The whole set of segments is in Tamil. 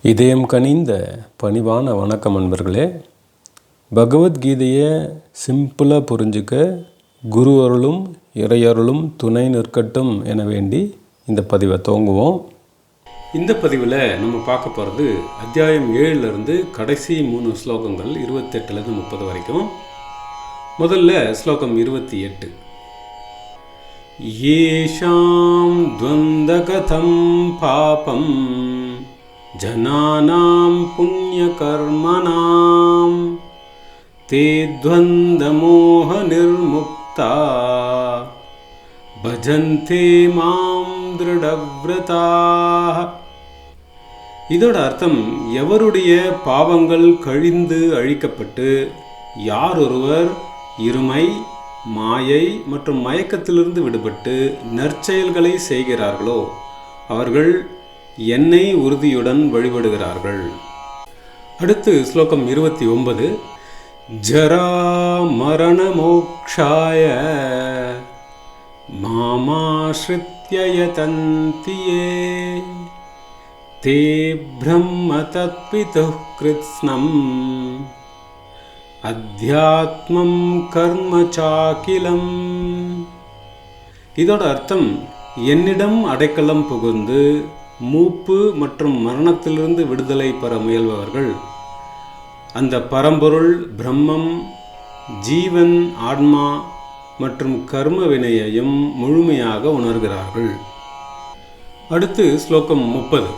இதயம் கனிந்த பணிவான வணக்கம் நண்பர்களே. பகவத்கீதையை சிம்பிளாக புரிஞ்சுக்க குரு அருளும் இறையருளும் துணை நிற்கட்டும் என வேண்டி இந்த பதிவை துவங்குவோம். இந்த பதிவில் நம்ம பார்க்க போகிறது அத்தியாயம் 7லேருந்து கடைசி 3 ஸ்லோகங்கள் 28லேருந்து 30 வரைக்கும். முதல்ல ஸ்லோகம் 28. ஏஷாம் துவந்தகதம் பாபம் ஜனானாம் புண்ணியகர்மணாம் தே துவந்தமோக நிர்முக்தா பஜந்தே மாம் திருடவ்ரதாக. இதோட அர்த்தம், எவருடைய பாவங்கள் கழிந்து அழிக்கப்பட்டு யார் ஒருவர் இருமை, மாயை மற்றும் மயக்கத்திலிருந்து விடுபட்டு நற்செயல்களை செய்கிறார்களோ அவர்கள் என்னை உறுதியுடன் வழிபடுகிறார்கள். அடுத்து ஸ்லோகம் 29. ஜரா மரண மோக்ஷாய மாமாஸ்ரித்ய யதந்தியே தே பிரம்ம தத்விதுः கிருத்ஸ்னம் அத்யாத்மம் கர்ம சாக்கிலம். இதோட அர்த்தம், என்னிடம் அடைக்கலம் புகுந்து மூப்பு மற்றும் மரணத்திலிருந்து விடுதலை பெற முயல்பவர்கள் அந்த பரம்பொருள் பிரம்மம், ஜீவன், ஆன்மா மற்றும் கர்ம வினையையும் முழுமையாக உணர்கிறார்கள். அடுத்து ஸ்லோகம் 30.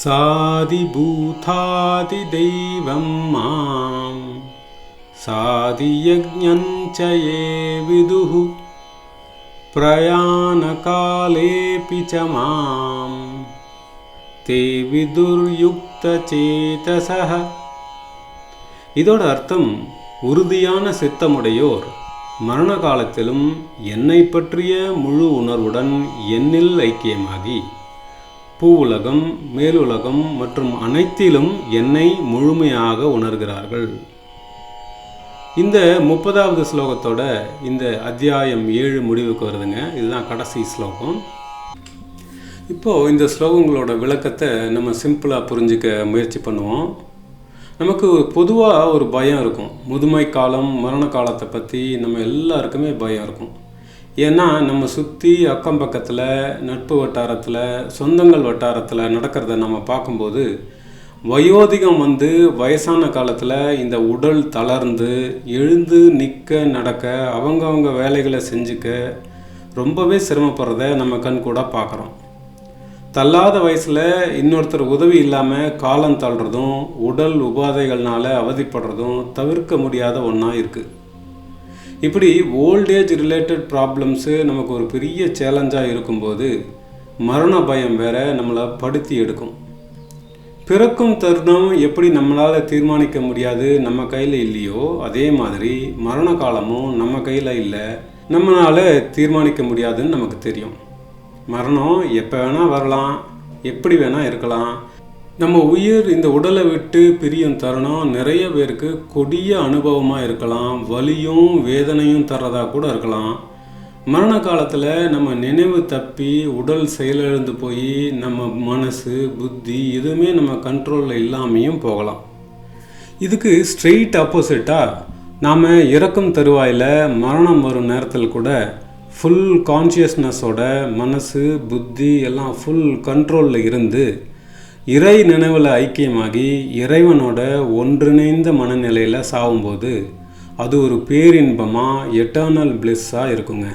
சாதி பூதாதி தெய்வம் மாம் சாதி யஜ்ஞஞ்சயே விதுஹு பிரயாணகாலேபி ச மாம் தே விதுர்யுக்த சேதசஹ. இதோட அர்த்தம், உறுதியான சித்தமுடையோர் மரண காலத்திலும் என்னை பற்றிய முழு உணர்வுடன் என்னில் ஐக்கியமாகி பூவுலகம், மேலுலகம் மற்றும் அனைத்திலும் என்னை முழுமையாக உணர்கிறார்கள். இந்த 30வது ஸ்லோகத்தோட இந்த அத்தியாயம் 7 முடிவுக்கு வருதுங்க. இதுதான் கடைசி ஸ்லோகம். இப்போது இந்த ஸ்லோகங்களோட விளக்கத்தை நம்ம சிம்பிளாக புரிஞ்சிக்க முயற்சி பண்ணுவோம். நமக்கு பொதுவாக ஒரு பயம் இருக்கும். முதுமை காலம், மரண காலத்தை பற்றி நம்ம எல்லாருக்குமே பயம் இருக்கும். ஏன்னா நம்ம சுற்றி அக்கம் பக்கத்தில், நட்பு வட்டாரத்தில், சொந்தங்கள் வட்டாரத்தில் நடக்கிறத நம்ம பார்க்கும்போது வயோதிகம் வந்து வயசான காலத்தில் இந்த உடல் தளர்ந்து எழுந்து நிற்க நடக்க அவங்கவுங்க வேலைகளை செஞ்சுக்க ரொம்பவே சிரமப்படுறத நம்ம கண் கூட பார்க்குறோம். தள்ளாத வயசில் இன்னொருத்தர் உதவி இல்லாமல் காலம் தள்ளுறதும் உடல் உபாதைகள்னால அவதிப்படுறதும் தவிர்க்க முடியாத ஒன்றா இருக்குது. இப்படி ஓல்டேஜ் ரிலேட்டட் ப்ராப்ளம்ஸு நமக்கு ஒரு பெரிய சேலஞ்சாக இருக்கும்போது மரண பயம் வேற நம்மளை படுத்தி எடுக்கும். பிறக்கும் தருணம் எப்படி நம்மளால் தீர்மானிக்க முடியாது, நம்ம கையில் இல்லையோ, அதே மாதிரி மரண காலமும் நம்ம கையில் இல்லை, நம்மளால் தீர்மானிக்க முடியாதுன்னு நமக்கு தெரியும். மரணம் எப்போ வேணால் வரலாம், எப்படி வேணால் இருக்கலாம். நம்ம உயிர் இந்த உடலை விட்டு பிரியும் தருணம் நிறைய பேருக்கு கொடிய அனுபவமாக இருக்கலாம், வலியும் வேதனையும் தர்றதாக கூட இருக்கலாம். மரண காலத்தில் நம்ம நினைவு தப்பி உடல் செயலிழந்து போய் நம்ம மனசு, புத்தி எதுவுமே நம்ம கண்ட்ரோலில் இல்லாமையும் போகலாம். இதுக்கு ஸ்ட்ரெயிட் ஆப்போசிட்டாக நாம் இறக்கும் தருவாயில் மரணம் வரும் நேரத்தில் கூட ஃபுல் கான்ஷியஸ்னஸோட மனசு, புத்தி எல்லாம் ஃபுல் கண்ட்ரோலில் இருந்து இறை நினைவில் ஐக்கியமாகி இறைவனோட ஒன்றிணைந்த மனநிலையில் சாகும்போது அது ஒரு பேரின்பமாக எட்டர்னல் பிளிஸ்ஸாக இருக்குங்க.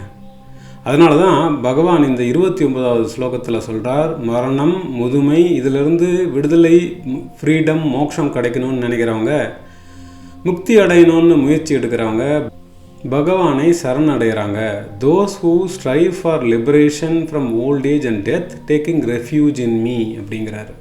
அதனால தான் பகவான் இந்த 29வது ஸ்லோகத்தில் சொல்கிறார், மரணம், முதுமை இதிலிருந்து விடுதலை, ஃப்ரீடம், மோட்சம் கிடைக்கணும்னு நினைக்கிறவங்க, முக்தி அடையணும்னு முயற்சி எடுக்கிறவங்க பகவானை சரணடைகிறாங்க. Those who strive for liberation from old age and death taking refuge in me அப்படிங்கிறாரு.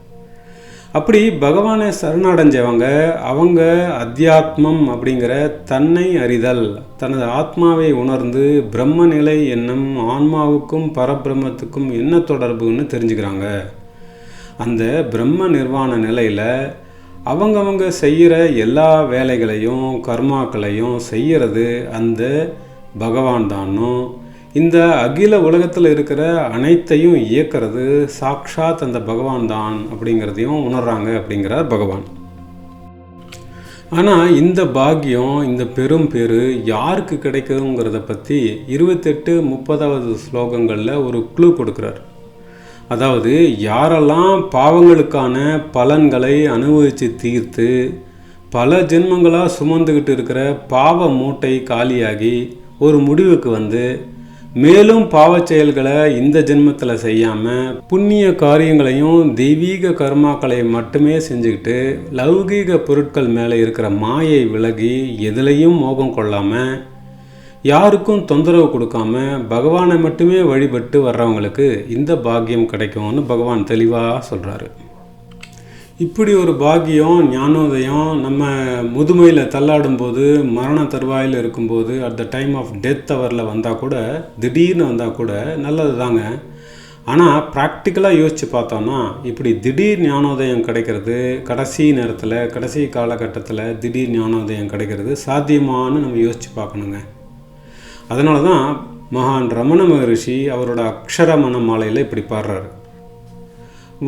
அப்படி பகவானை சரணடைஞ்சவங்க அவங்க அத்தியாத்மம் அப்படிங்கிற தன்னை அறிதல், தனது ஆத்மாவை உணர்ந்து பிரம்ம நிலை என்னும் ஆன்மாவுக்கும் பரபிரம்மத்துக்கும் என்ன தொடர்புன்னு தெரிஞ்சுக்கிறாங்க. அந்த பிரம்ம நிர்வாண நிலையில் அவங்கவங்க செய்கிற எல்லா வேலைகளையும் கர்மாக்களையும் செய்கிறது அந்த பகவான் தானும் இந்த அகில உலகத்தில் இருக்கிற அனைத்தையும் இயக்கிறது சாக்ஷாத் அந்த பகவான் தான் அப்படிங்கிறதையும் உணர்றாங்க அப்படிங்கிறார் பகவான். ஆனால் இந்த பாக்கியம், இந்த பெரும் பேரு யாருக்கு கிடைக்குங்கிறத பற்றி 28-30வது ஸ்லோகங்களில் ஒரு க்ளூ கொடுக்குறார். அதாவது யாரெல்லாம் பாவங்களுக்கான பலன்களை அனுபவித்து தீர்த்து பல ஜென்மங்களாக சுமந்துக்கிட்டு இருக்கிற பாவ மூட்டை காலியாகி ஒரு முடிவுக்கு வந்து மேலும் பாவச் செயல்களை இந்த ஜென்மத்தில் செய்யாமல் புண்ணிய காரியங்களையும் தெய்வீக கர்மாக்களை மட்டுமே செஞ்சுக்கிட்டு லௌகீக பொருட்கள் மேலே இருக்கிற மாயை விலகி எதிலையும் மோகம் கொள்ளாமல் யாருக்கும் தொந்தரவு கொடுக்காம பகவானை மட்டுமே வழிபட்டு வர்றவங்களுக்கு இந்த பாக்கியம் கிடைக்கும்னு பகவான் தெளிவாக சொல்கிறாரு. இப்படி ஒரு பாக்கியம், ஞானோதயம் நம்ம முதுமையில் தள்ளாடும்போது, மரண தருவாயில் இருக்கும்போது, at the time of death அவரில் வந்தால் கூட, திடீர்னு வந்தால் கூட நல்லது தாங்க. ஆனால் ப்ராக்டிக்கலாக யோசித்து பார்த்தோன்னா இப்படி திடீர் ஞானோதயம் கிடைக்கிறது, கடைசி நேரத்தில் கடைசி காலகட்டத்தில் திடீர் ஞானோதயம் கிடைக்கிறது சாத்தியமானு நம்ம யோசித்து பார்க்கணுங்க. அதனால தான் மகான் ரமண மகரிஷி அவரோட அக்ஷரமண மாலையில் இப்படி பாடுறாரு.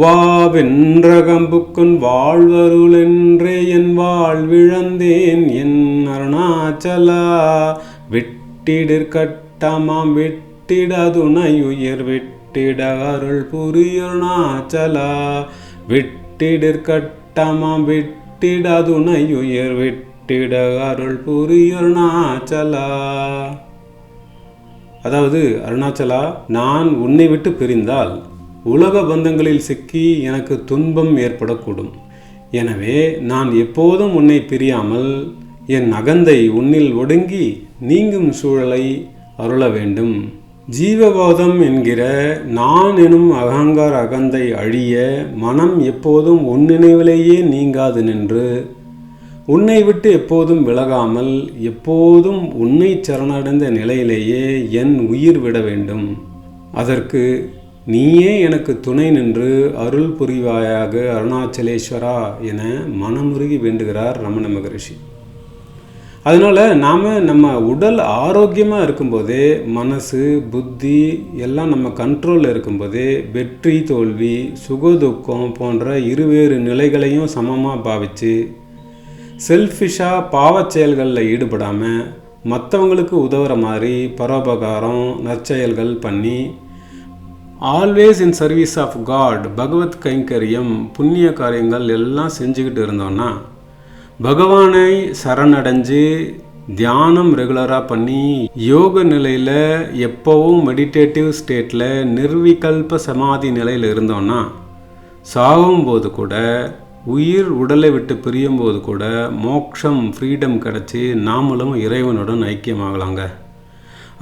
வாவென்றகம்புக்குன் வாழ்வருள் என்றே என் வாழ்விழந்தேன் என் அருணாச்சலா வெட்டிடிற்கட்டமாம் வெட்டிடதுணையுயிர் வெட்டிட அருள் புரியருணாச்சலா வெட்டிடிற்கட்டமாம் வெட்டிடதுணையுயிர் வெட்டிட அருள் புரியருணாச்சலா. அதாவது அருணாச்சலா, நான் உன்னை விட்டு பிரிந்தால் உலக பந்தங்களில் சிக்கி எனக்கு துன்பம் ஏற்படக்கூடும். எனவே நான் எப்போதும் உன்னை பிரியாமல் என் அகந்தை உன்னில் ஒடுங்கி நீங்கும் சூழலை அருள வேண்டும். ஜீவபோதம் என்கிற நான் எனும் அகங்கார அகந்தை அழிய மனம் எப்போதும் உன் நினைவிலேயே நீங்காது நின்று உன்னை விட்டு எப்போதும் விலகாமல் எப்போதும் உன்னை சரணடைந்த நிலையிலேயே என் உயிர் விட வேண்டும். அதற்கு நீயே எனக்கு துணை நின்று அருள் புரிவாயாக அருணாச்சலேஸ்வரா என மனமுருகி வேண்டுகிறார் ரமண மகரிஷி. அதனால் நாம் நம்ம உடல் ஆரோக்கியமாக இருக்கும்போதே, மனசு புத்தி எல்லாம் நம்ம கண்ட்ரோலில் இருக்கும்போதே வெற்றி தோல்வி சுகதுக்கம் போன்ற இருவேறு நிலைகளையும் சமமாக பாவித்து செல்ஃபிஷாக பாவச் செயல்களில் ஈடுபடாமல் மற்றவங்களுக்கு உதவுற மாதிரி பரோபகாரம் நற்செயல்கள் பண்ணி always in service of God பகவத் கைங்கரியம் புண்ணிய காரியங்கள் எல்லாம் செஞ்சுக்கிட்டு இருந்தோன்னா பகவானை சரணடைஞ்சு தியானம் ரெகுலராக பண்ணி யோக நிலையில் எப்போவும் மெடிடேட்டிவ் ஸ்டேட்டில் நிர்விகல்ப சமாதி நிலையில் இருந்தோன்னா சாகும்போது கூட உயிர் உடலை விட்டு பிரியும்போது கூட மோட்சம் ஃப்ரீடம் கிடச்சி நாமளும் இறைவனுடன் ஐக்கியமாகலாங்க.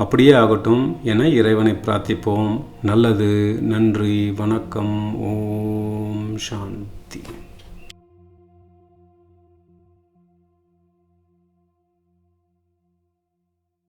அப்படியே ஆகட்டும் என இறைவனை பிரார்த்திப்போம். நல்லது. நன்றி. வணக்கம். ஓம் சாந்தி.